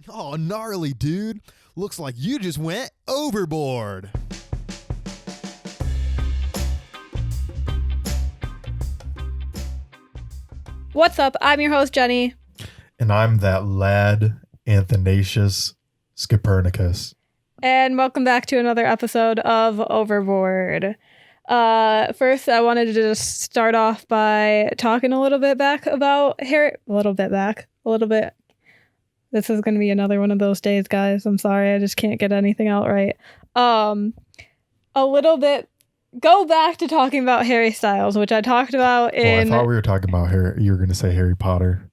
Oh, gnarly, dude. Looks like you just went overboard. What's up? I'm your host, Jenny. And I'm that lad, Athanasius Scopernicus. And welcome back to another episode of Overboard. First, I wanted to just start off by talking a little bit back about Harry. A little bit. This is going to be another one of those days, guys. I'm sorry. I just can't get anything out right. A little bit. Go back to talking about Harry Styles, which I talked about in... I thought we were talking about Harry. You were going to say Harry Potter.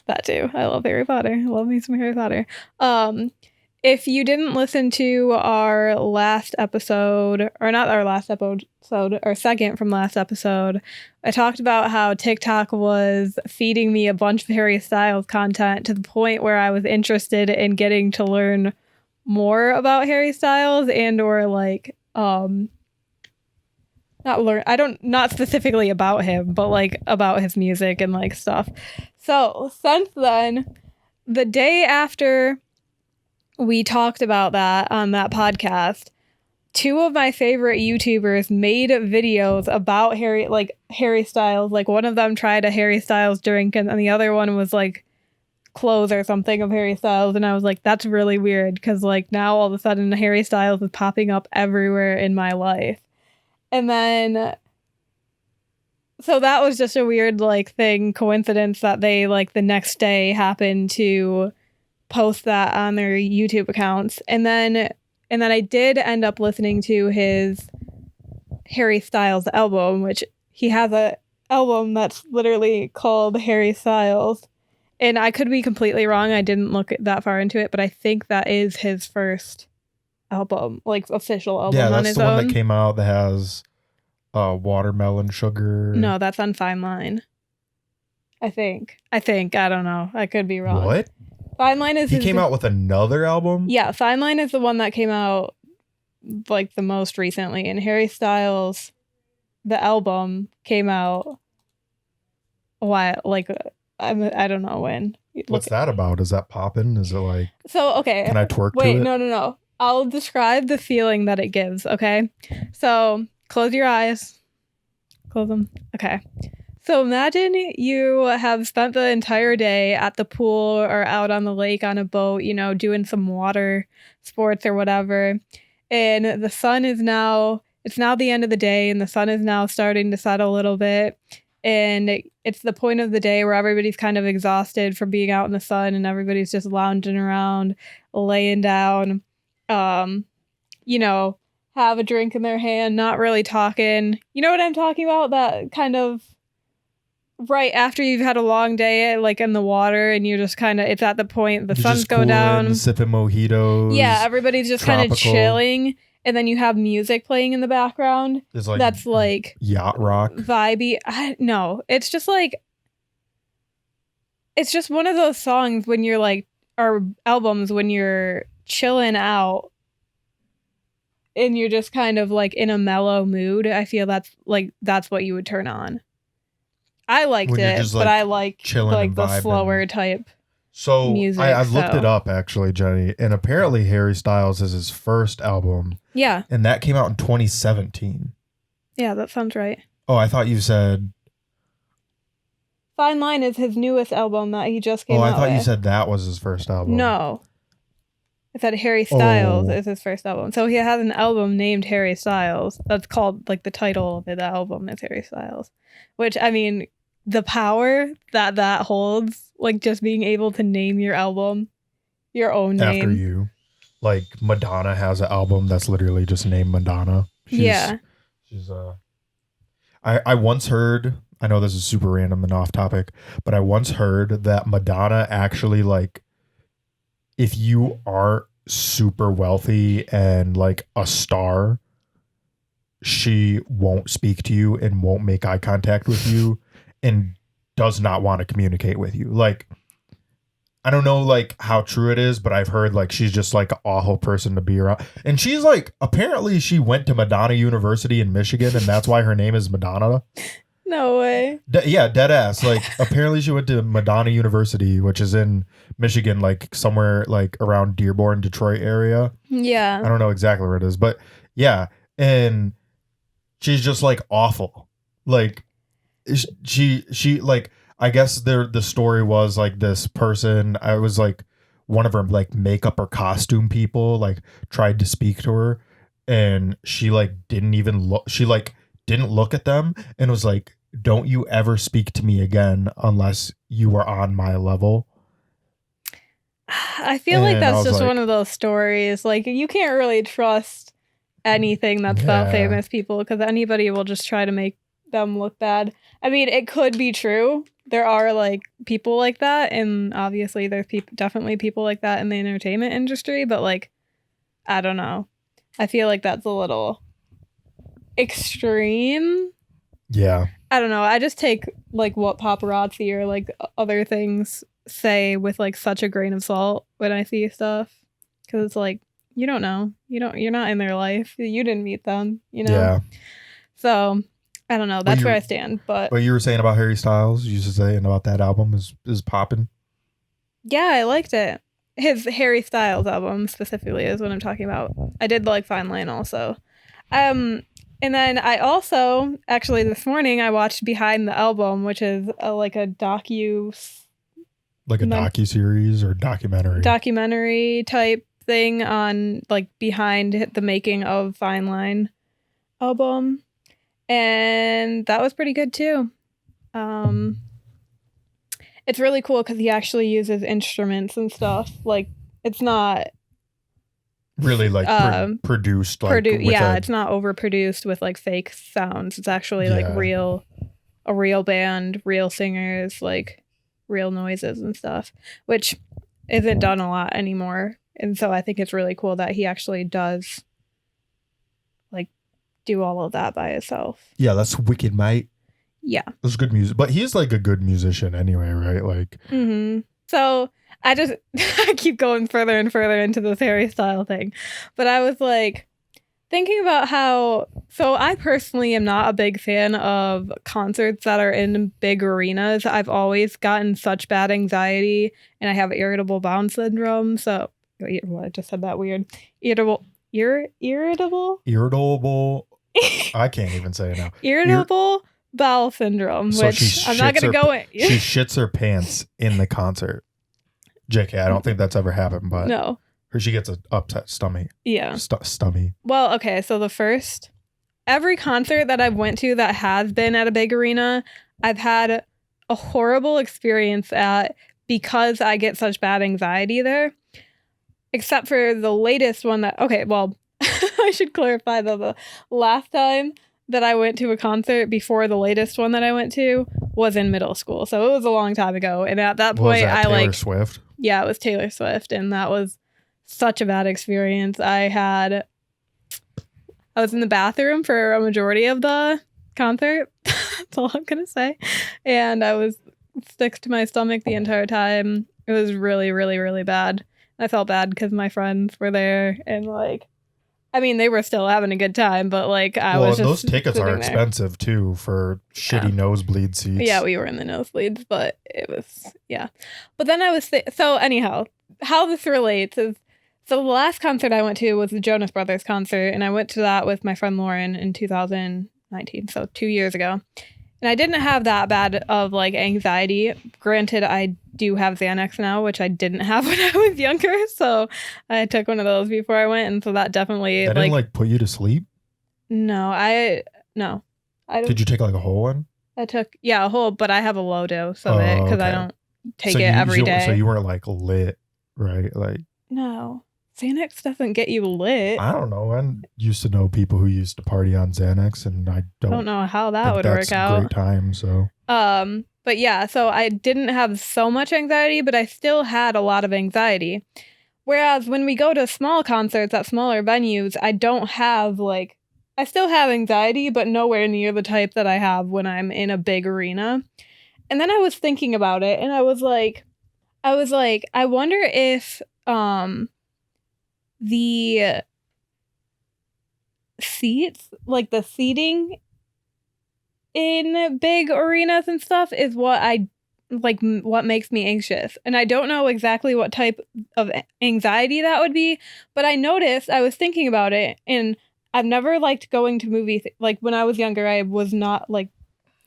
That too. I love Harry Potter. I love me some Harry Potter. If you didn't listen to our last episode, or not our last episode, or second from last episode, I talked about how TikTok was feeding me a bunch of Harry Styles content to the point where I was interested in getting to learn more about Harry Styles and or like, not specifically about him, but like about his music and like stuff. So since then, the day after we talked about that on that podcast, two of my favorite YouTubers made videos about Harry Styles. Like one of them tried a Harry Styles drink and the other one was like clothes or something of Harry Styles. And I was like, that's really weird because like now all of a sudden Harry Styles is popping up everywhere in my life. And then, so that was just a weird like coincidence that they like the next day happened to post that on their YouTube accounts. And then I did end up listening to his Harry Styles album, which he has a album that's literally called Harry Styles. And I could be completely wrong. I didn't look that far into it, but I think that is his first album, like official album on his own. Yeah, that's the one that came out that has watermelon sugar. No, that's on Fine Line. I think. I don't know. I could be wrong. What? Fine Line is... He came out with another album? Yeah, Fine Line is the one that came out like the most recently. And Harry Styles, the album came out a while, like, I don't know when. What's that about? Is that poppin'? Is it like... So, okay. Can I twerk to it? Wait, no. I'll describe the feeling that it gives, okay? So, close your eyes. Close them. Okay. So imagine you have spent the entire day at the pool or out on the lake on a boat, you know, doing some water sports or whatever. And the sun is now, it's now the end of the day and the sun is now starting to set a little bit. And it's the point of the day where everybody's kind of exhausted from being out in the sun and everybody's just lounging around, laying down, you know, have a drink in their hand, not really talking. You know what I'm talking about? That kind of... Right after you've had a long day, like in the water, and you're just kind of, it's at the point the sun's going down, sipping mojitos. Yeah, everybody's just kind of chilling, and then you have music playing in the background. Like that's like yacht rock, vibey. No, it's just like, it's just one of those songs when you're like, or albums when you're chilling out, and you're just kind of like in a mellow mood. I feel that's what you would turn on. I liked it, but I like the slower type music. I've looked it up actually, Jenny, and apparently Harry Styles is his first album. Yeah. And that came out in 2017. Yeah, that sounds right. Oh, I thought you said... Fine Line is his newest album that he just came out with. Oh, I thought you said that was his first album. No. I said Harry Styles is his first album. So he has an album named Harry Styles. That's called, like, the title of the album is Harry Styles. Which, I mean... The power that holds, like just being able to name your album, your own name. After you. Like Madonna has an album that's literally just named Madonna. She's I once heard, I know this is super random and off topic, but I once heard that Madonna actually like, if you aren't super wealthy and like a star, she won't speak to you and won't make eye contact with you. And does not want to communicate with you. Like, I don't know like how true it is, but I've heard like she's just like an awful person to be around. And she's like, apparently she went to Madonna University in Michigan and that's why her name is Madonna. No way. Yeah, dead ass. Like apparently she went to Madonna University, which is in Michigan, like somewhere like around Dearborn, Detroit area. Yeah. I don't know exactly where it is, but yeah, and she's just like awful. Like she like I guess the story was like this person. I was like one of her like makeup or costume people like tried to speak to her, and she like didn't even look. She like didn't look at them and was like, "Don't you ever speak to me again unless you are on my level." I feel like And I that's was just like- one of those stories. Like you can't really trust anything that's about Yeah. famous people because anybody will just try to make them look bad. I mean, it could be true. There are like people like that, and obviously there's definitely people like that in the entertainment industry. But like, I don't know. I feel like that's a little extreme. Yeah, I don't know. I just take like what paparazzi or like other things say with like such a grain of salt when I see stuff, because it's like you don't know, you're not in their life, you didn't meet them, you know. yeah. So I don't know. That's where I stand. But What you were saying about Harry Styles, you used to say about that album is popping. yeah, I liked it. His Harry Styles album specifically is what I'm talking about. I did like Fine Line also. And then I also actually this morning I watched Behind the Album, which is like a Like a Men- docu-series or documentary type thing on like behind the making of Fine Line album, and that was pretty good too. It's really cool because he actually uses instruments and stuff. Like it's not really like produced like yeah, it's not overproduced with like fake sounds. It's actually like a real band, real singers, like real noises and stuff, which isn't done a lot anymore. And so I think it's really cool that he actually does like do all of that by himself. Yeah, that's wicked, mate. Yeah. That's good music. But he's like a good musician anyway, right? Like So I just I keep going further and further into this Harry Style thing. But I was like thinking about how, so I personally am not a big fan of concerts that are in big arenas. I've always gotten such bad anxiety and I have irritable bowel syndrome. So, well, I just said that weird. Irritable. I can't even say it now. Irritable bowel syndrome, So which I'm not going to go in. She shits her pants in the concert. JK, I don't think that's ever happened, but No. or she gets an upset stomach. Yeah. Stomach. Well, okay, so every concert that I've went to that has been at a big arena, I've had a horrible experience at because I get such bad anxiety there. Except for the latest one I should clarify that the last time that I went to a concert before the latest one that I went to was in middle school. So it was a long time ago. And at that point, Taylor Swift? Yeah, it was Taylor Swift. And that was such a bad experience. I was in the bathroom for a majority of the concert. That's all I'm going to say. And I was sick to my stomach the entire time. It was really, really, really bad. I felt bad because my friends were there and like, I mean, they were still having a good time, but like I was just those tickets are there. Expensive too for shitty nosebleed seats. Yeah, we were in the nosebleeds, but it was, yeah. But then I was, so anyhow, how this relates is, so the last concert I went to was the Jonas Brothers concert, and I went to that with my friend Lauren in 2019, so 2 years ago. And I didn't have that bad of like anxiety. Granted, I do have Xanax now, which I didn't have when I was younger. So I took one of those before I went, and so that definitely that didn't like put you to sleep. No, I don't. Did you take like a whole one? I took a whole, but I have a low dose of it because I don't take it every day. So you weren't like lit, right? Like no. Xanax doesn't get you lit. I don't know. I used to know people who used to party on Xanax, and I don't know how that would work out. Great time, so. But yeah, so I didn't have so much anxiety, but I still had a lot of anxiety. Whereas when we go to small concerts at smaller venues, I don't have like, I still have anxiety, but nowhere near the type that I have when I'm in a big arena. And then I was thinking about it, and I was like, I wonder if the seats, like the seating in big arenas and stuff is what I like, what makes me anxious. And I don't know exactly what type of anxiety that would be, but I noticed, I was thinking about it, and I've never liked going to like when I was younger, I was not like,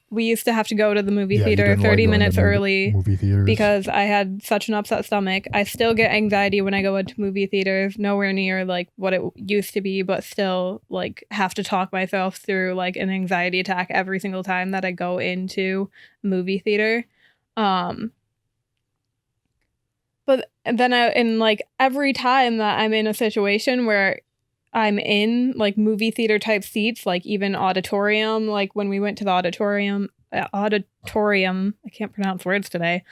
we used to have to go to the movie Yeah, you theater didn't 30 like going minutes to early movie theaters. because I had such an upset stomach. I still get anxiety when I go into movie theaters, nowhere near like what it used to be, but still like have to talk myself through like an anxiety attack every single time that I go into movie theater. But then in like every time that I'm in a situation where I'm in like movie theater type seats, like even auditorium, like when we went to the auditorium, I can't pronounce words today.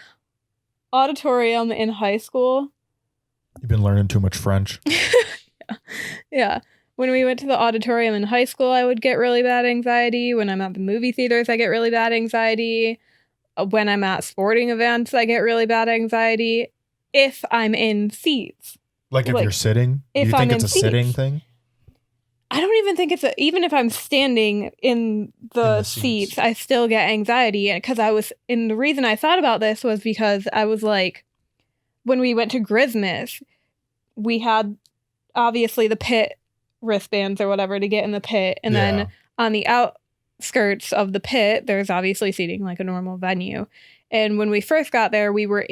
Auditorium in high school. You've been learning too much French. Yeah. When we went to the auditorium in high school, I would get really bad anxiety. When I'm at the movie theaters, I get really bad anxiety. When I'm at sporting events, I get really bad anxiety. If I'm in seats. Like if you're sitting? Do you think it's a sitting thing? I don't even think even if I'm standing in the seats, I still get anxiety. And the reason I thought about this was because I was like, when we went to Christmas, we had obviously the pit wristbands or whatever to get in the pit. And then on the outskirts of the pit, there's obviously seating like a normal venue. And when we first got there, we were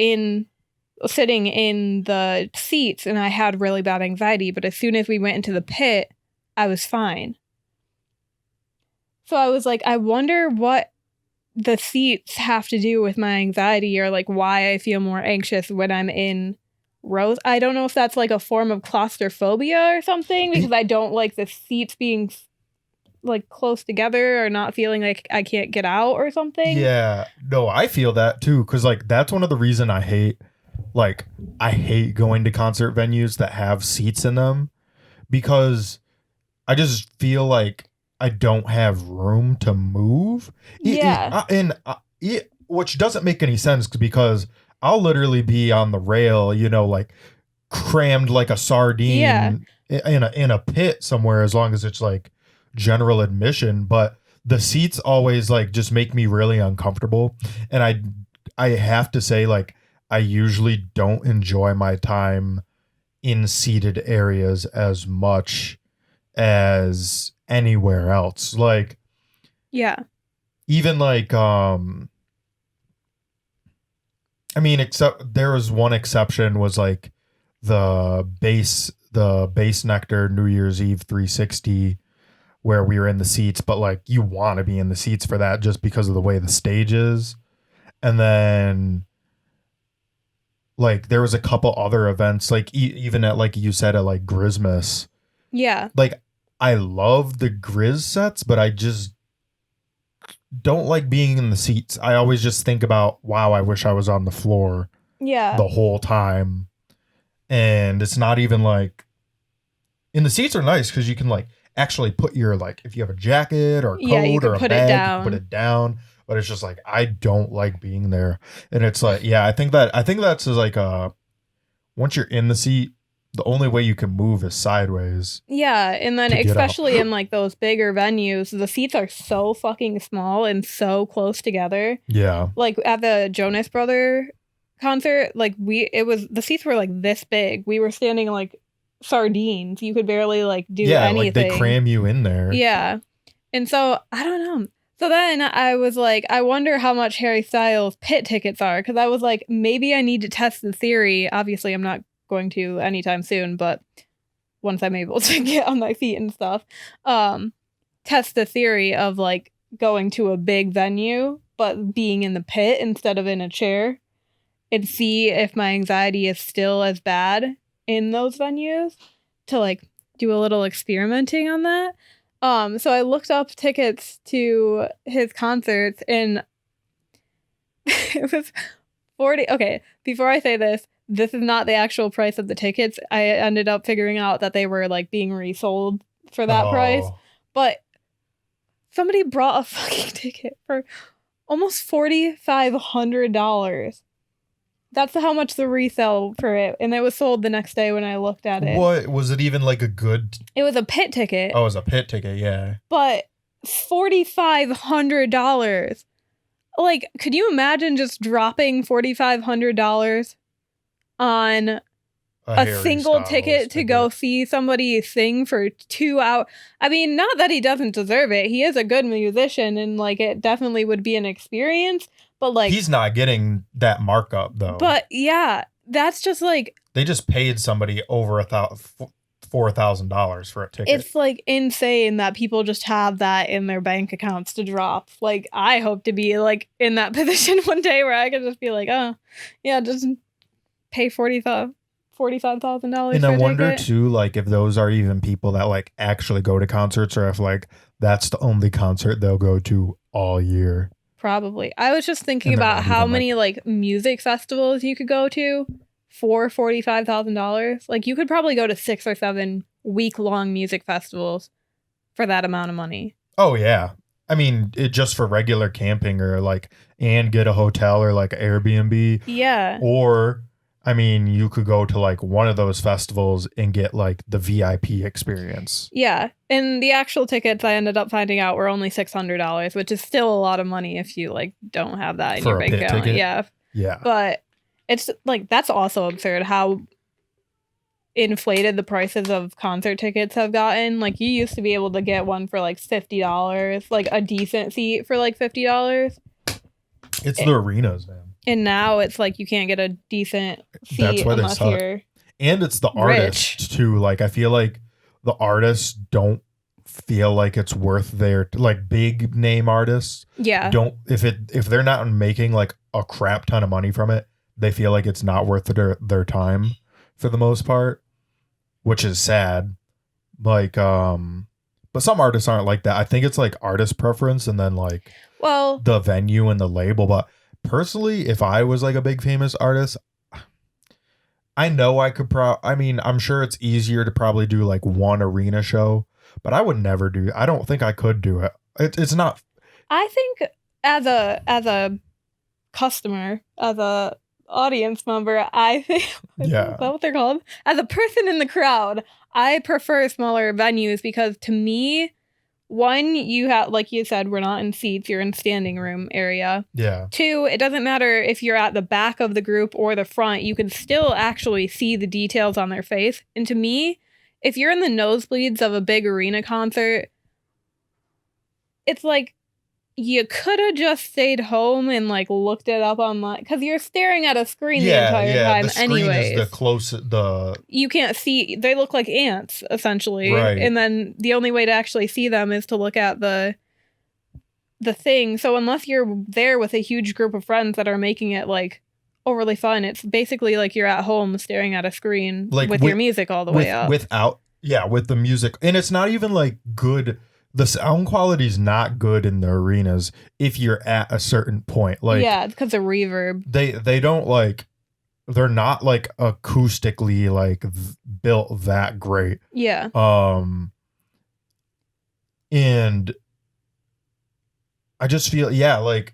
sitting in the seats and I had really bad anxiety. But as soon as we went into the pit, I was fine. So I was like, I wonder what the seats have to do with my anxiety, or like why I feel more anxious when I'm in rows. I don't know if that's like a form of claustrophobia or something, because I don't like the seats being like close together or not feeling like I can't get out or something. Yeah, no, I feel that too, because like that's one of the reasons I hate going to concert venues that have seats in them, because I just feel like I don't have room to move. Which doesn't make any sense, because I'll literally be on the rail, like crammed like a sardine in a pit somewhere, as long as it's like general admission. But the seats always like just make me really uncomfortable. And I have to say, like, I usually don't enjoy my time in seated areas as much as anywhere else. Like, even like I mean, except there was one exception, was like the base Nectar New Year's Eve 360, where we were in the seats, but like you want to be in the seats for that just because of the way the stage is. And then like there was a couple other events, like even at, like you said, at like Grismas. Yeah. Like I love the Grizz sets, but I just don't like being in the seats. I always just think about, wow, I wish I was on the floor the whole time. And it's not even like, in the seats are nice because you can like actually put your, like, if you have a jacket or coat or a bag, you can put it down. But it's just like, I don't like being there. And it's like, I think that's like once you're in the seat, the only way you can move is sideways. Yeah, and then especially in like those bigger venues, the seats are so fucking small and so close together. Yeah. Like at the Jonas Brother concert, like the seats were like this big. We were standing like sardines. You could barely like do anything. Like they cram you in there. Yeah. And so I don't know. So then I was like, I wonder how much Harry Styles pit tickets are, because I was like, maybe I need to test the theory. Obviously, I'm not going to anytime soon, but once I'm able to get on my feet and stuff, test the theory of like going to a big venue but being in the pit instead of in a chair, and see if my anxiety is still as bad in those venues, to like do a little experimenting on that. So I looked up tickets to his concerts, and it was 40. Okay, before I say this is not the actual price of the tickets. I ended up figuring out that they were like being resold for that price. But somebody brought a fucking ticket for almost $4,500. That's how much the resale for it. And it was sold the next day when I looked at it. What? Was it even like a good... It was a pit ticket. Oh, it was a pit ticket, yeah. But $4,500. Like, could you imagine just dropping $4,500 on a Harry single Styles ticket to go see somebody sing for 2 hours? I mean, not that he doesn't deserve it. He is a good musician, and like it definitely would be an experience. But like, He's not getting that markup though. but yeah, that's just like, they just paid somebody over $4,000 for a ticket. it's like insane that people just have that in their bank accounts to drop. Like, I hope to be like in that position one day where I can just be like, oh yeah, just pay $45,000. And for I a wonder ticket. too, like if those are even people that like actually go to concerts, or if like that's the only concert they'll go to all year. Probably. I was just thinking And they're about not how even, many like music festivals you could go to for $45,000. Like, you could probably go to 6 or 7 week-long music festivals for that amount of money. Oh yeah. I mean, it just for regular camping, or like, and get a hotel or like Airbnb. Yeah. Or I mean, you could go to like one of those festivals and get like the VIP experience. Yeah. And the actual tickets, I ended up finding out, were only $600, which is still a lot of money if you like don't have that in For your a bank pit account. ticket? Yeah. Yeah. But it's like, that's also absurd how inflated the prices of concert tickets have gotten. Like, you used to be able to get one for like $50, like a decent seat for like $50. It's the arenas, man. And now it's like you can't get a decent seat That's why they unless suck. you're And it's the Rich. artists too. Like, I feel like the artists don't feel like it's worth their, like, big name artists yeah. don't, if they're not making like a crap ton of money from it, they feel like it's not worth their time for the most part, which is sad. Like, but some artists aren't like that. I think it's like artist preference, and then like Well, the venue and the label. But personally, if I was like a big famous artist, I know I could I mean, I'm sure it's easier to probably do like one arena show, but I would never do. I don't think I could do it. It's not. I think as a customer, as a audience member, I think Yeah. is that what they're called? As a person in the crowd, I prefer smaller venues because to me, one, you have, like you said, we're not in seats, you're in standing room area. Yeah. 2, it doesn't matter if you're at the back of the group or the front, you can still actually see the details on their face. And to me, if you're in the nosebleeds of a big arena concert, it's like you could have just stayed home and like looked it up online, because you're staring at a screen the entire time The screen anyways. is the closest. You can't see, they look like ants essentially, Right. and then the only way to actually see them is to look at the thing. So unless you're there with a huge group of friends that are making it like overly fun, it's basically like you're at home staring at a screen, Like, with your music all the way up. with the music, and it's not even like good. The sound quality is not good in the arenas if you're at a certain point. Like, yeah, it's because of reverb. they don't like, they're not like acoustically like built that great. Yeah. And I just feel, like,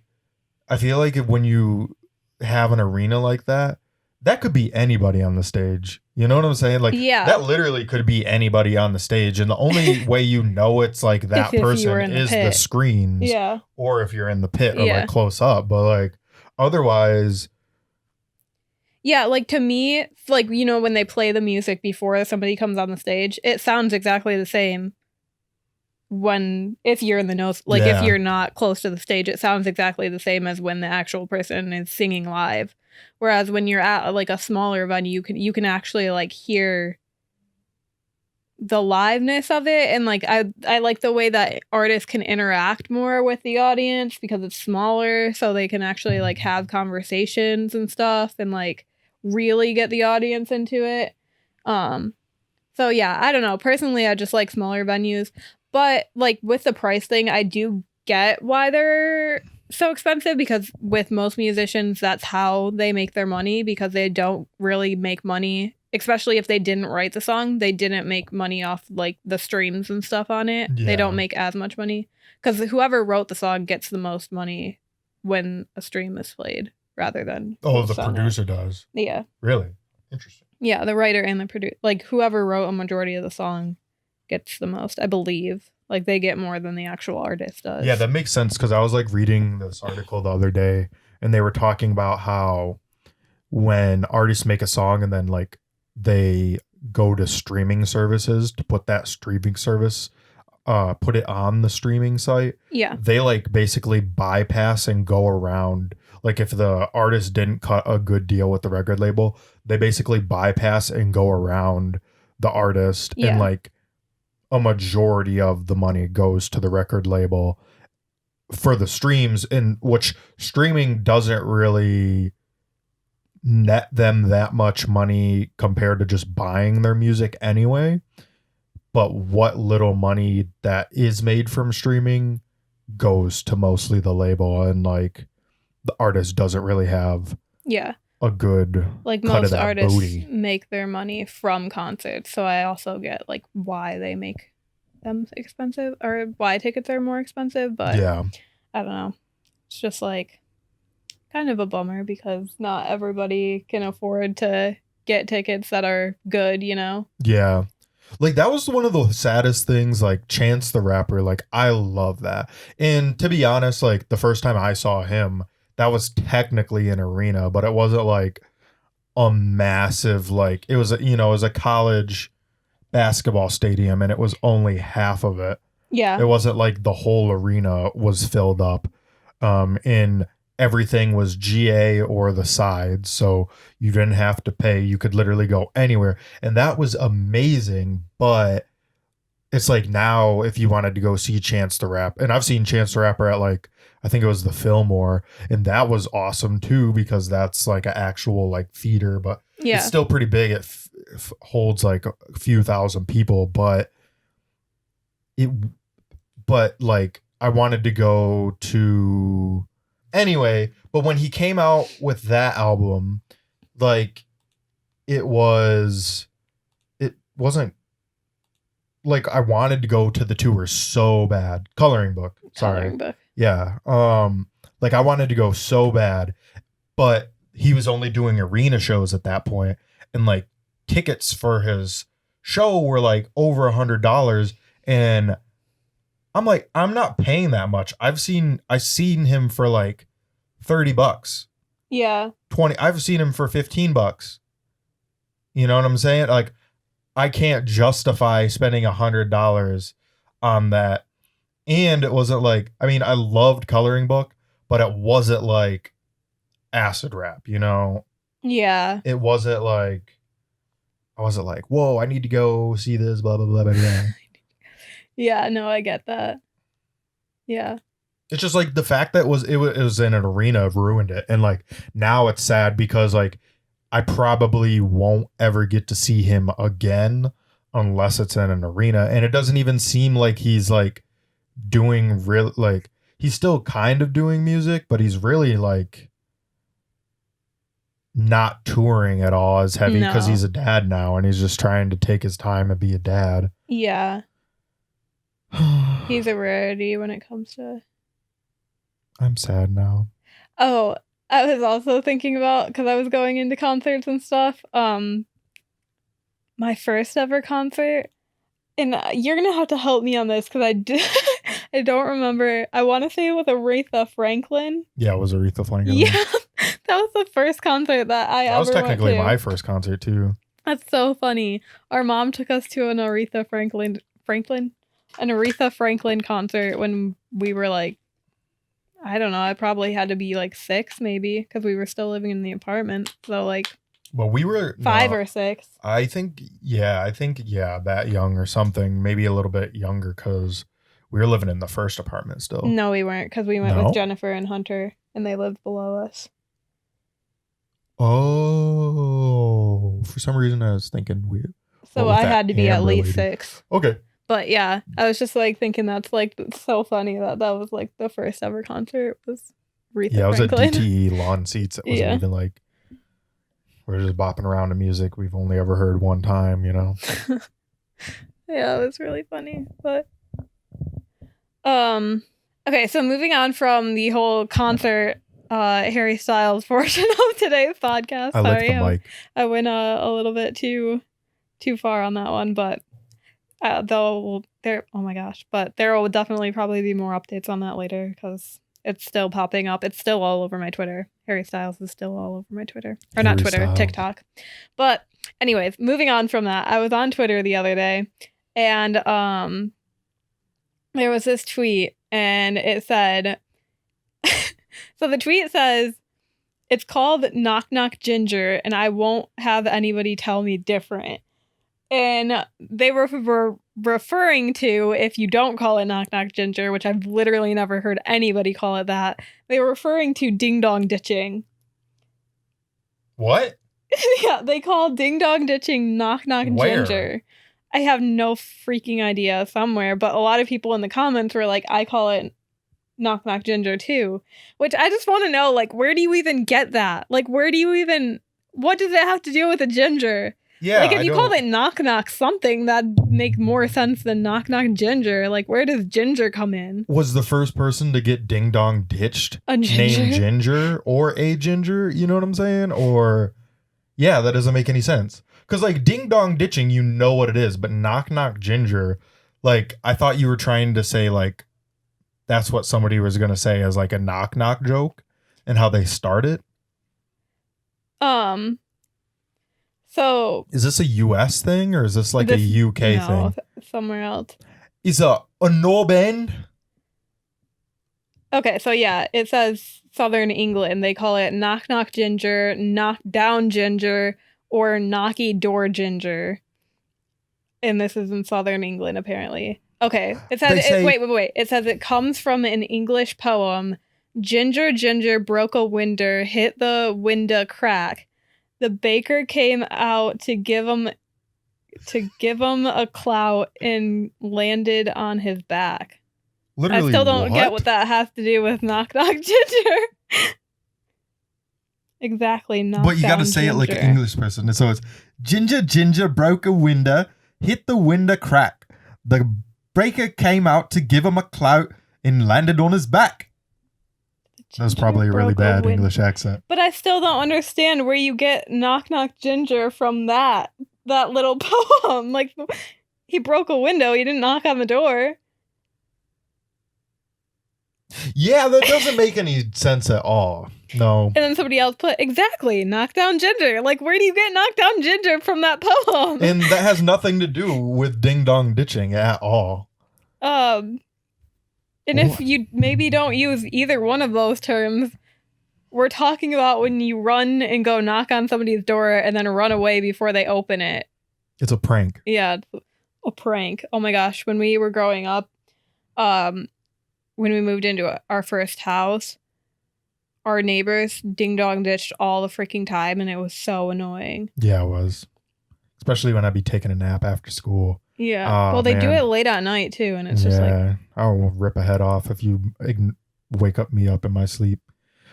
I feel like when you have an arena like that, that could be anybody on the stage. You know what I'm saying? Like, Yeah. that literally could be anybody on the stage. And the only way you know it's like that If you were person in the is the pit. screens, Yeah. or if you're in the pit or Yeah. like close up. But like, otherwise, Yeah, like to me, like, you know, when they play the music before somebody comes on the stage, it sounds exactly the same if you're in the nose, like Yeah. if you're not close to the stage, it sounds exactly the same as when the actual person is singing live. Whereas when you're at like a smaller venue, you can actually like hear the liveness of it. And like I like the way that artists can interact more with the audience because it's smaller, so they can actually like have conversations and stuff and like really get the audience into it. So yeah, I don't know. Personally, I just like smaller venues. But like with the price thing, I do get why they're so expensive, because with most musicians, that's how they make their money, because they don't really make money, especially if they didn't write the song. They didn't make money off like the streams and stuff on it. Yeah. They don't make as much money because whoever wrote the song gets the most money when a stream is played rather than the who's on it. producer does. Yeah. Really? Interesting. Yeah, the writer and the producer, like whoever wrote a majority of the song gets the most, I believe. Like they get more than the actual artist does. Yeah, that makes sense because I was like reading this article the other day and they were talking about how when artists make a song and then like they go to streaming services to put that streaming service put it on the streaming site. Yeah. They like basically bypass and go around, like if the artist didn't cut a good deal with the record label, they basically bypass and go around the artist and like a majority of the money goes to the record label for the streams, in which streaming doesn't really net them that much money compared to just buying their music anyway. But what little money that is made from streaming goes to mostly the label, and like the artist doesn't really have a good like cut most of that artists booty. make their money from concerts, so I also get like why they make them expensive or why tickets are more expensive, but Yeah. I don't know, it's just like kind of a bummer because not everybody can afford to get tickets that are good, you know. Yeah. Like that was one of the saddest things, like Chance the Rapper, like I love that. And to be honest, like the first time I saw him, that was technically an arena, but it wasn't like a massive, like it was a, you know, it was a college basketball stadium and it was only half of it. Yeah. It wasn't like the whole arena was filled up. And everything was GA or the sides, so you didn't have to pay. You could literally go anywhere, and that was amazing. But it's like now if you wanted to go see Chance the Rapper, and I've seen Chance the Rapper at like I think it was the Fillmore, and that was awesome too because that's like an actual like theater, but it's still pretty big. It holds like a few thousand people, but like I wanted to go to anyway. But when he came out with that album, like it wasn't like I wanted to go to the tour so bad. Coloring Book. Yeah. Like I wanted to go so bad, but he was only doing arena shows at that point, and like tickets for his show were like over $100, and I'm like, I'm not paying that much. I've seen him for like $30. Yeah. 20. I've seen him for $15. You know what I'm saying? Like I can't justify spending $100 on that. And it wasn't like, I mean, I loved Coloring Book, but it wasn't like acid rap, you know? Yeah. It wasn't like, I wasn't like, whoa, I need to go see this, blah, blah, blah, blah, blah. Yeah, no, I get that. Yeah. It's just like the fact that it was in an arena ruined it. And like now it's sad because like I probably won't ever get to see him again unless it's in an arena. And it doesn't even seem like he's like doing real, like he's still kind of doing music, but he's really like not touring at all as heavy because he's a dad now and he's just trying to take his time and be a dad. Yeah. He's a rarity when it comes to. I'm sad now. Oh, I was also thinking about, because I was going into concerts and stuff. My first ever concert, and you're gonna have to help me on this because I don't remember. I want to say it was Aretha Franklin. Yeah, it was Aretha Franklin. Yeah, that was the first concert that I ever went to. That was technically my first concert too. That's so funny. Our mom took us to an Aretha Franklin concert when we were like, I don't know, I probably had to be like 6 maybe because we were still living in the apartment. So like, well, we were 5 or 6. I think that young or something, maybe a little bit younger because we were living in the first apartment still. No, we weren't because we went with Jennifer and Hunter and they lived below us. Oh, for some reason I was thinking weird. So I had to be at least 6. Okay. But yeah, I was just like thinking that's like so funny that was like the first ever concert was Aretha Yeah, it was Franklin. at DTE lawn seats. It wasn't even like we're just bopping around to music we've only ever heard one time, you know? Yeah, it was really funny. But okay, so moving on from the whole concert Harry Styles portion of today's podcast. I like the mic. I went a little bit too far on that one, but Oh my gosh, but there will definitely probably be more updates on that later because it's still popping up. It's still all over my Twitter. Harry Styles is still all over my Twitter. Or not Harry Twitter, Styles. TikTok. But anyways, moving on from that, I was on Twitter the other day and there was this tweet and it said, so the tweet says, it's called Knock Knock Ginger and I won't have anybody tell me different. And they were referring to, if you don't call it Knock Knock Ginger, which I've literally never heard anybody call it that, they were referring to ding dong ditching. What? Yeah, they call ding dong ditching Knock Knock Where? Ginger. I have no freaking idea, somewhere, but a lot of people in the comments were like, I call it Knock Knock Ginger too. Which I just want to know, like, where do you even get that? Like, what does it have to do with a ginger? Yeah. Like, if you called it Knock Knock something, that'd make more sense than Knock Knock Ginger. Like, where does ginger come in? Was the first person to get ding dong ditched A ginger? named Ginger or a Ginger? You know what I'm saying? Or, yeah, that doesn't make any sense. Because, like, ding dong ditching, you know what it is. But Knock Knock Ginger, like, I thought you were trying to say, like, that's what somebody was going to say as, like, a knock knock joke and how they start it. So Is this a US thing or is this like a UK thing? Somewhere else. Is a Norben? Okay, so yeah, it says Southern England. They call it Knock Knock Ginger, Knock Down Ginger, or Knocky Door Ginger. And this is in Southern England, apparently. Okay, it says, wait. It says it comes from an English poem. Ginger, ginger, broke a window, hit the window crack. The baker came out to give him a clout and landed on his back. Literally, I still don't get what that has to do with Knock Knock Ginger. Exactly, knock But you got to down say it like an ginger. English person. So it's ginger, ginger, broke a window, hit the window crack. The baker came out to give him a clout and landed on his back. That was probably a really bad English accent. But I still don't understand where you get Knock Knock Ginger from that little poem. Like, he broke a window, he didn't knock on the door. Yeah, that doesn't make any sense at all. No. And then somebody else put, exactly, knock down ginger. Like, where do you get knock down ginger from that poem? And that has nothing to do with ding dong ditching at all. And if you maybe don't use either one of those terms, we're talking about when you run and go knock on somebody's door and then run away before they open it. It's a prank. Yeah, it's a prank. Oh my gosh, when we were growing up, when we moved into our first house, our neighbors ding dong ditched all the freaking time and it was so annoying. Yeah, it was. Especially when I'd be taking a nap after school. Yeah. Oh, well, they do man. it late at night too, and it's just like, I'll rip a head off if you wake me up in my sleep.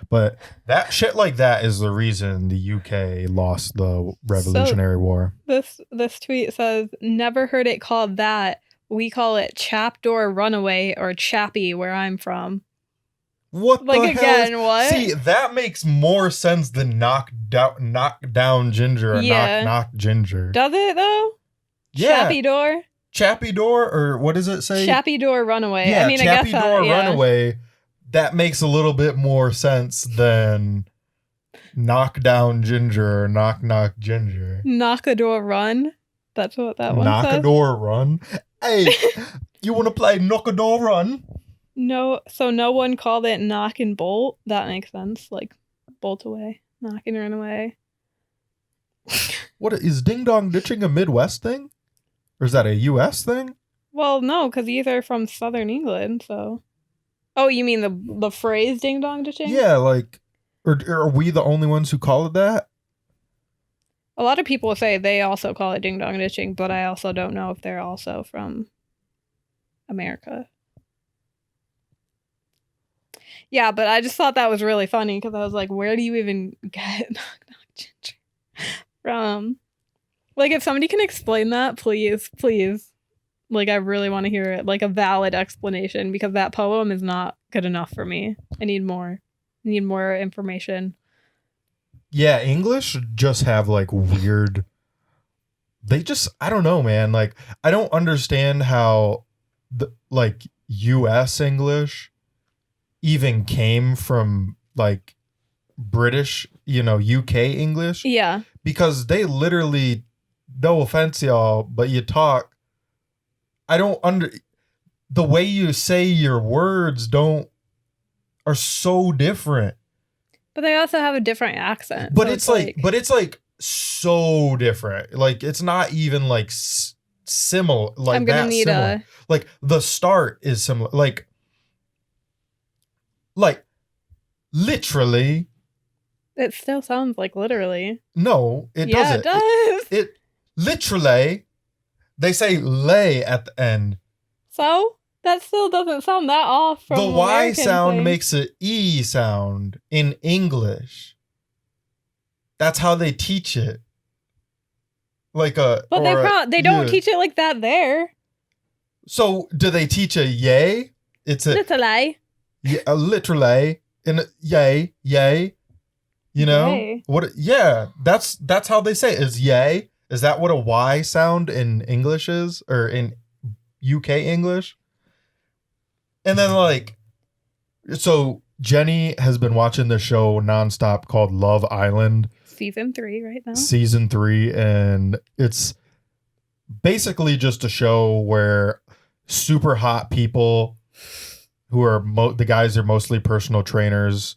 But that shit like that is the reason the UK lost the Revolutionary War. This tweet says, never heard it called that. We call it chapdoor runaway or chappy where I'm from. What Like, the hell? again, what? See, that makes more sense than knock down ginger or Yeah. knock ginger. Does it though? Yeah. Chappy door? Chappy door, or what does it say? Chappy door runaway. Yeah, I mean, I chappy guess door yeah. runaway. That makes a little bit more sense than knock down ginger or knock ginger. Knock a door run. That's what that one Knock says. a door run. Hey, you want to play knock a door run? No, so no one called it knock and bolt. That makes sense. Like, bolt away, knock and run away. What is ding dong ditching a Midwest thing? Or is that a US thing? Well, no, because these are from Southern England, so. Oh, you mean the phrase ding dong ditching? Yeah, like, or are we the only ones who call it that? A lot of people say they also call it ding dong ditching, but I also don't know if they're also from America. Yeah, but I just thought that was really funny because I was like, where do you even get knock knock ginger from? Like, if somebody can explain that, please. Like, I really want to hear it, like a valid explanation, because that poem is not good enough for me. I need more. I need more information. Yeah, English just have like weird they just, I don't know, man. Like, I don't understand how the like US English even came from like British, UK English, Yeah. because they literally, no offense, y'all, but you talk, I don't the way you say your words are so different. But they also have a different accent. But so it's like so different. Like, it's not even like similar. Like, I'm gonna need similar. Like, the start is similar. Like literally. It still sounds like literally. No, it doesn't. It does. It literally. They say lay at the end. So that still doesn't sound that off from the Y American sound thing. makes an E sound in English. That's how they teach it. Like a. But they don't teach it like that there. So do they teach a yay? It's a Literally. yeah, a literally in yay. You know Yay. what? Yeah, that's how they say it, is yay. Is that what a Y sound in English is, or in UK English? And then so Jenni has been watching the show nonstop called Love Island. Season 3 right now. Season 3, and it's basically just a show where super hot people who are the guys are mostly personal trainers,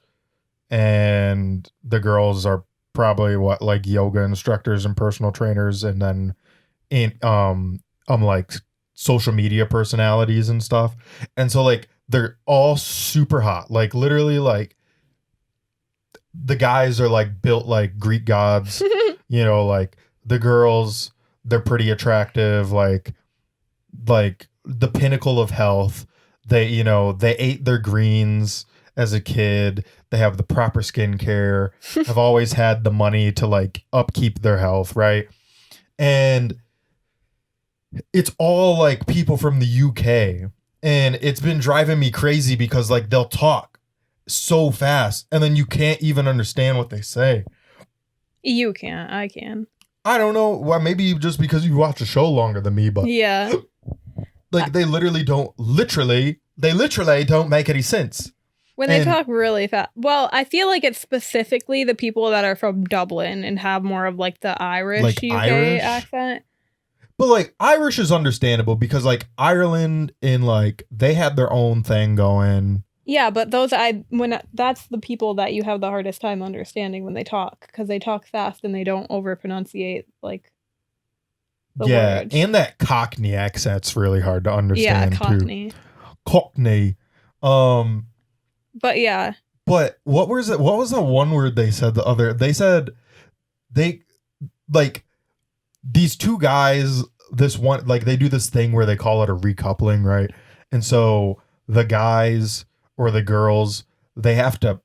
and the girls are probably like yoga instructors and personal trainers, and then like social media personalities and stuff. And so like they're all super hot, like literally, like the guys are like built like Greek gods. Like the girls, they're pretty attractive, like the pinnacle of health. They they ate their greens as a kid. They have the proper skincare, have always had the money to like upkeep their health, right? And it's all like people from the UK. And it's been driving me crazy because like they'll talk so fast and then you can't even understand what they say. You can't. I can. I don't know. Well, maybe just because you watch the show longer than me, but Yeah. like they literally don't make any sense. When they talk really fast. Well, I feel like it's specifically the people that are from Dublin and have more of like the Irish Like UK Irish? accent. But like Irish is understandable because like Ireland and like they had their own thing going. Yeah, but that's the people that you have the hardest time understanding when they talk, because they talk fast and they don't over pronunciate like the words. And that Cockney accent's really hard to understand. Yeah, Cockney. Too. Cockney. But yeah. But what was it? What was the one word they said? They said they like these two guys. This one, like they do this thing where they call it a recoupling, right? And so the guys or the girls, they have to.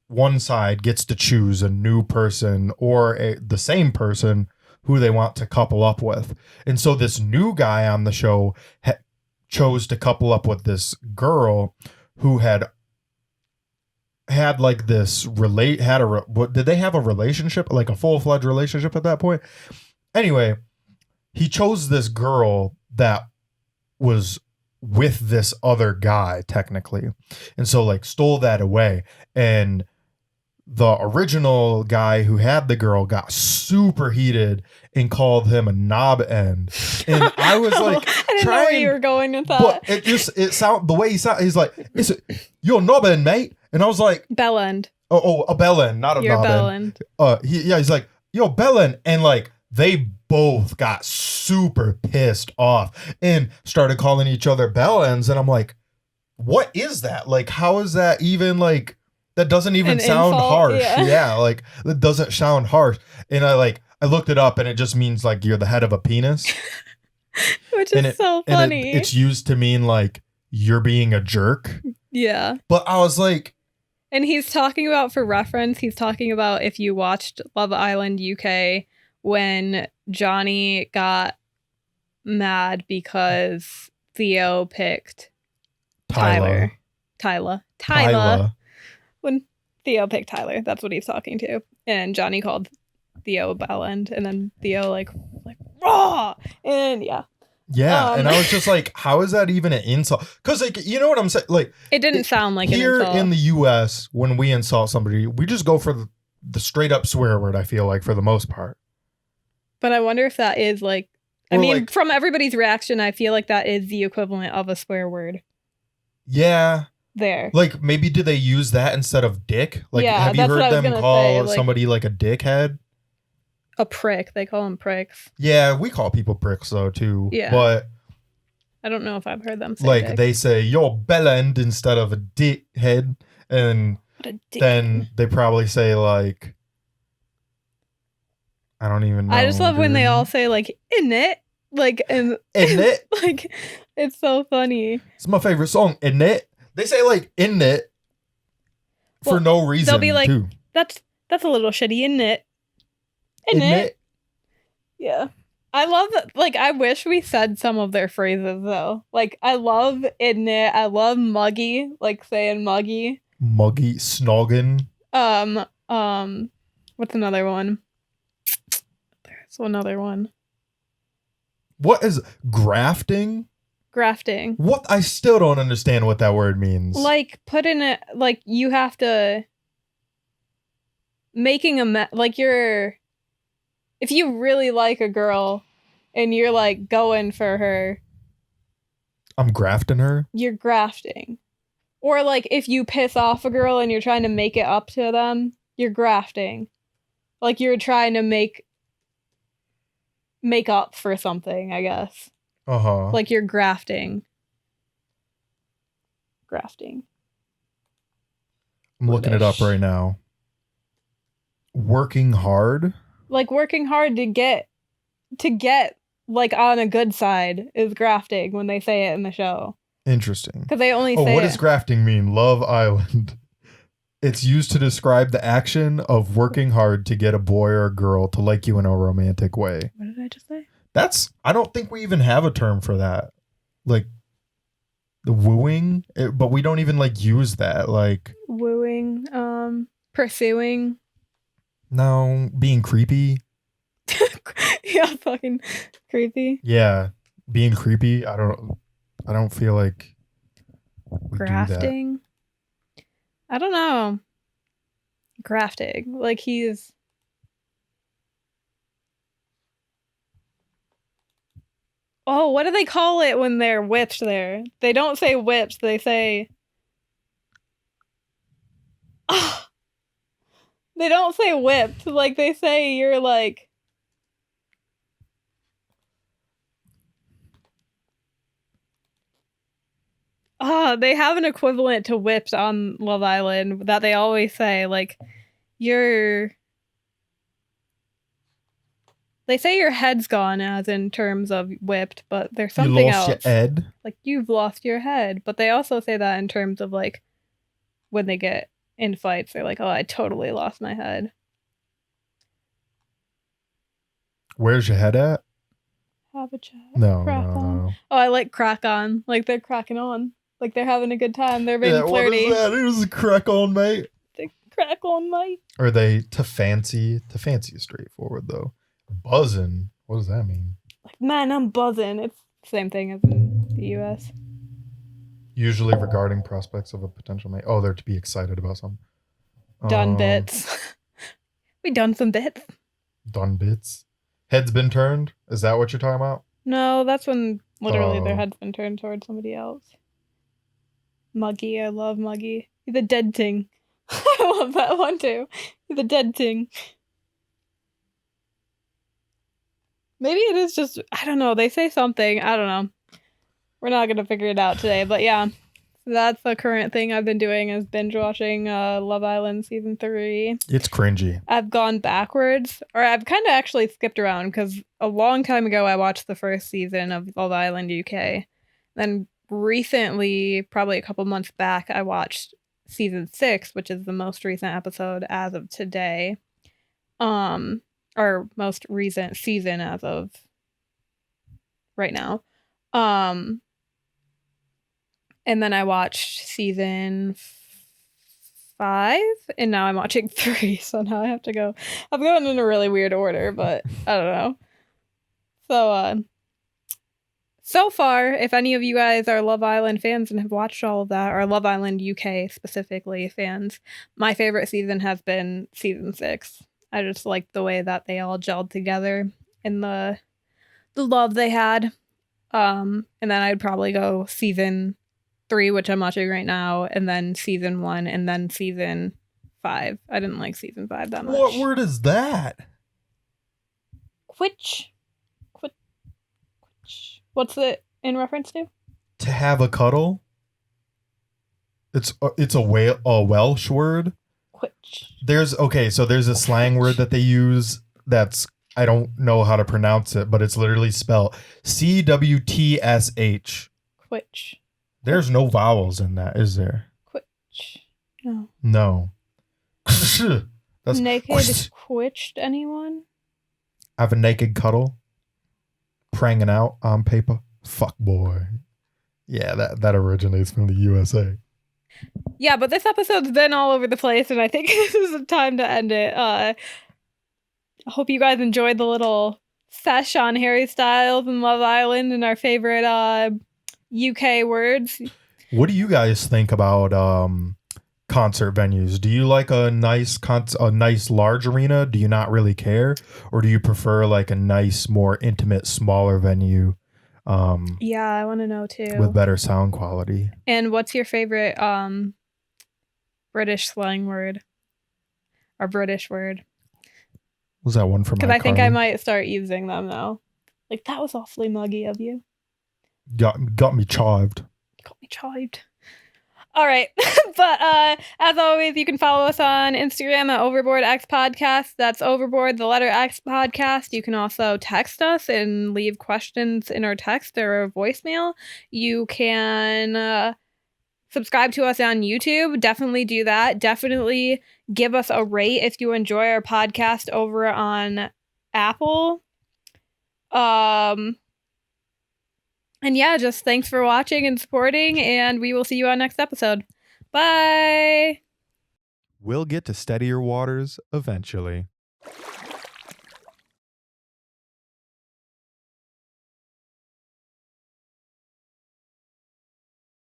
One side gets to choose a new person or the same person who they want to couple up with. And so this new guy on the show chose to couple up with this girl who had like this did they have a relationship, like a full-fledged relationship at that point? Anyway, he chose this girl that was with this other guy technically, and so like stole that away. And the original guy who had the girl got super heated and called him a knob end. And I was like, I didn't know where you were going with that. But it sound the way he sound. He's like, you're a knob end, mate. And I was like, bell end. Oh, a bell end, not a You're knob bell end. He's like, yo, bell end, and like they both got super pissed off and started calling each other bell ends. And I'm like, what is that? Like, how is that even like? That doesn't even sound harsh. Yeah, like that doesn't sound harsh. And I looked it up, and it just means like you're the head of a penis, which is so funny. It's used to mean like you're being a jerk. Yeah. But I was like, and he's talking about, for reference, he's talking about if you watched Love Island UK when Johnny got mad because Theo picked Tyler. When Theo picked Tyler, that's what he's talking to. And Johnny called Theo a bell end, and then Theo like raw. And yeah. Yeah, and I was just like, how is that even an insult? Because, like, you know what I'm saying? Like, It didn't sound like here an insult. in the U.S., when we insult somebody, we just go for the straight up swear word, I feel like, for the most part. But I wonder if that is like, I Or, mean, like- from everybody's reaction, I feel like that is the equivalent of a swear word Yeah. there. Like, maybe do they use that instead of dick? Like, Yeah, have you that's what heard I was them gonna call say, like- somebody like a dickhead? A prick. They call them pricks. Yeah, we call people pricks, though, too. Yeah. But, I don't know if I've heard them say like, dick. they say, you're bellend instead of a dickhead. And What a dick. then they probably say, like, I don't even know. I just love when they dude. all say like, "In it," like, and Isn't it? like, it's so funny. It's my favorite song, isn't it? They say like "in it" for Well, no reason. they'll be like, too. That's a little shitty, isn't it? In Isn't it? it? Yeah. I love that. Like, I wish we said some of their phrases though. Like, I love "in it." I love muggy, like saying muggy. Muggy snogging. What's another one? There's another one. What is grafting? Grafting. What? I still don't understand what that word means. Like, put in it, like, you have to making like, you're, if you really like a girl and you're like going for her, I'm grafting her. you're grafting. Or like, if you piss off a girl and you're trying to make it up to them, you're grafting. Like, you're trying to make up for something, I guess. Uh-huh. Like, you're grafting. Grafting. I'm looking it up British. right now. Working hard. Like, working hard to get like on a good side is grafting when they say it in the show, Interesting. because they only Oh, say what it. does grafting mean? Love Island. It's used to describe the action of working hard to get a boy or a girl to like you in a romantic way. What did I just say? I don't think we even have a term for that. Like the wooing, but we don't even like use that. Like, Wooing, pursuing. no, being creepy. Yeah, fucking creepy. Yeah, being creepy. I don't feel like we do that. Grafting. I don't know. Grafting. Like, he's. Oh, what do they call it when they're whipped there? They don't say whipped, they say. Ah! They don't say whipped. Like, they say you're like. They have an equivalent to whipped on Love Island that they always say. Like, you're. They say your head's gone, as in terms of whipped, but there's something you lost else. your head. Like, you've lost your head. But they also say that in terms of, like, when they get in fights, they're like, oh, I totally lost my head. Where's your head at? Have a chat. No, Crack no, on. no. Oh, I like crack on. Like, they're cracking on. Like, they're having a good time. They're being Yeah, what flirty. is that? It was a crack on, mate. They crack on, mate. Are they to fancy? To fancy is straightforward though. Buzzing. What does that mean? Like, man, I'm buzzing. It's the same thing as in the US. Usually regarding prospects of a potential mate. Oh, they're to be excited about something. Done bits. We done some bits. Done bits. Head's been turned. Is that what you're talking about? No, that's when literally their Oh. head's been turned towards somebody else. Muggy, I love Muggy. He's a dead ting. I love that one too. He's a dead ting. Maybe it is just, I don't know. They say something. I don't know. We're not going to figure it out today. But yeah, that's the current thing I've been doing is binge watching Love Island season 3. It's cringy. I've gone backwards, or I've kind of actually skipped around because a long time ago I watched the first season of Love Island UK. Then recently, probably a couple months back, I watched season 6, which is the most recent episode as of today. Or most recent season as of right now. And then I watched season 5, and now I'm watching 3. So now I have to go. I'm going in a really weird order, but I don't know. So far, if any of you guys are Love Island fans and have watched all of that, or Love Island UK specifically fans, my favorite season has been season 6. I just liked the way that they all gelled together and the love they had. And then I'd probably go season 3, which I'm watching right now, and then season 1, and then season 5. I didn't like season 5 that much. What word is that? Which? What's it in reference to? To have a cuddle? It's a Welsh word. Which? There's a slang word that they use that's, I don't know how to pronounce it, but it's literally spelled CWTSH. Which? There's no vowels in that, is there? Which? No. No. That's Naked quitched anyone? have a naked cuddle. Pranging out on paper. Fuck boy. Yeah, that originates from the USA. Yeah, but this episode's been all over the place, and I think this is the time to end it. I hope you guys enjoyed the little sesh on Harry Styles and Love Island and our favorite UK words. What do you guys think about concert venues? Do you like a nice large arena? Do you not really care, or do you prefer like a nice, more intimate, smaller venue? Yeah, I want to know too. With better sound quality. And what's your favorite British slang word or British word? Was that one from? Because I think I might start using them now. Like, that was awfully muggy of you. Got me chived. Got me chived. All right. But as always, you can follow us on Instagram at Overboard X Podcast. That's Overboard, the letter X Podcast. You can also text us and leave questions in our text or voicemail. You can subscribe to us on YouTube. Definitely do that. Definitely give us a rate if you enjoy our podcast over on Apple. And yeah, just thanks for watching and supporting, and we will see you on next episode. Bye! We'll get to steadier waters eventually.